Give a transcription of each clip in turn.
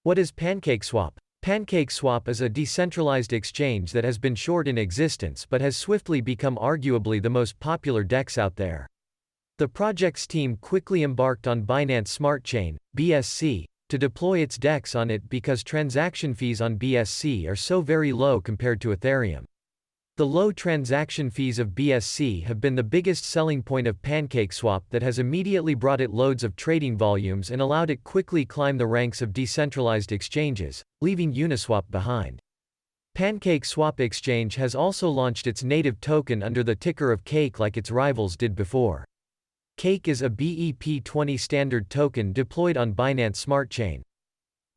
What is PancakeSwap? PancakeSwap is a decentralized exchange that has been short in existence but has swiftly become arguably the most popular DEX out there. The project's team quickly embarked on Binance Smart Chain, BSC, to deploy its DEX on it because transaction fees on BSC are so very low compared to Ethereum. The low transaction fees of BSC have been the biggest selling point of PancakeSwap that has immediately brought it loads of trading volumes and allowed it quickly climb the ranks of decentralized exchanges, leaving Uniswap behind. PancakeSwap Exchange has also launched its native token under the ticker of Cake like its rivals did before. Cake is a BEP20 standard token deployed on Binance Smart Chain.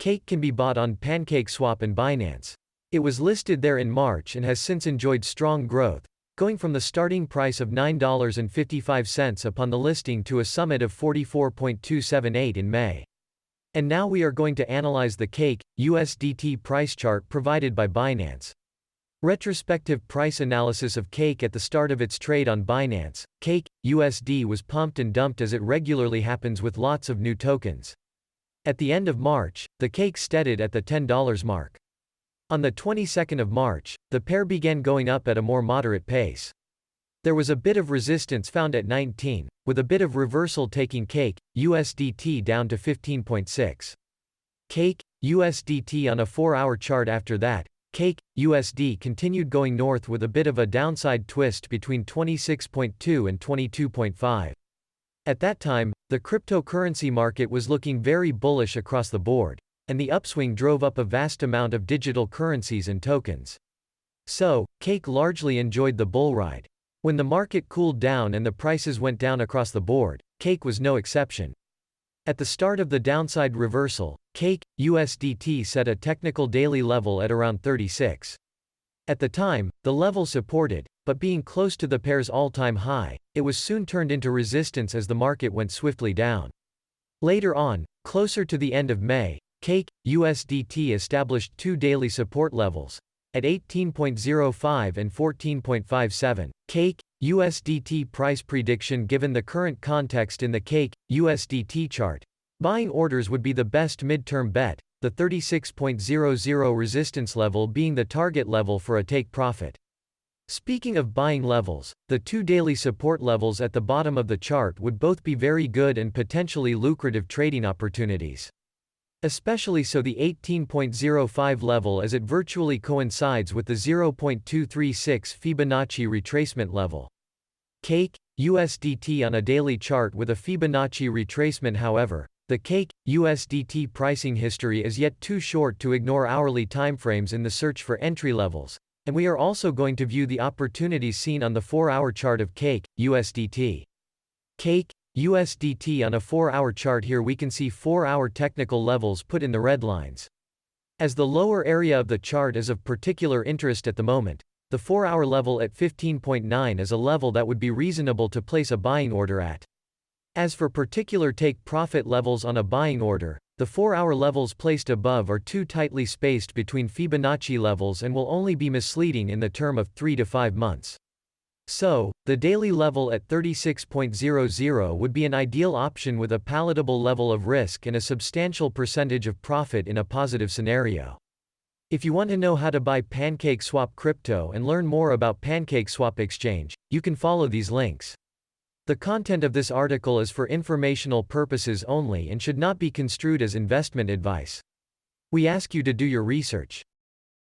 Cake can be bought on PancakeSwap and Binance. It was listed there in March and has since enjoyed strong growth, going from the starting price of $9.55 upon the listing to a summit of $44.278 in May. And now we are going to analyze the Cake USDT price chart provided by Binance. Retrospective price analysis of Cake at the start of its trade on Binance. Cake USD was pumped and dumped as it regularly happens with lots of new tokens. At the end of March, the Cake steadied at the $10 mark. On the 22nd of March, the pair began going up at a more moderate pace. There was a bit of resistance found at 19, with a bit of reversal taking Cake USDT down to 15.6. Cake USDT on a 4-hour chart after that. Cake USD continued going north with a bit of a downside twist between 26.2 and 22.5. At that time, the cryptocurrency market was looking very bullish across the board, and the upswing drove up a vast amount of digital currencies and tokens. So, Cake largely enjoyed the bull ride. When the market cooled down and the prices went down across the board, Cake was no exception. At the start of the downside reversal, Cake USDT set a technical daily level at around 36. At the time, the level supported, but being close to the pair's all-time high, it was soon turned into resistance as the market went swiftly down. Later on, closer to the end of May, Cake USDT established two daily support levels, at 18.05 and 14.57. Cake USDT price prediction. Given the current context in the Cake USDT chart, buying orders would be the best midterm bet, the 36.00 resistance level being the target level for a take profit. Speaking of buying levels, the two daily support levels at the bottom of the chart would both be very good and potentially lucrative trading opportunities. Especially so the 18.05 level, as it virtually coincides with the 0.236 Fibonacci retracement level. Cake USDT on a daily chart with a Fibonacci retracement. However, the Cake USDT pricing history is yet too short to ignore hourly timeframes in the search for entry levels, and we are also going to view the opportunities seen on the 4-hour chart of Cake USDT. Cake USDT on a 4-hour chart. Here we can see 4-hour technical levels put in the red lines. As the lower area of the chart is of particular interest at the moment, the 4-hour level at 15.9 is a level that would be reasonable to place a buying order at. As for particular take profit levels on a buying order, the 4-hour levels placed above are too tightly spaced between Fibonacci levels and will only be misleading in the term of 3 to 5 months. So, the daily level at 36.00 would be an ideal option with a palatable level of risk and a substantial percentage of profit in a positive scenario. If you want to know how to buy PancakeSwap crypto and learn more about PancakeSwap Exchange, you can follow these links. The content of this article is for informational purposes only and should not be construed as investment advice. We ask you to do your research.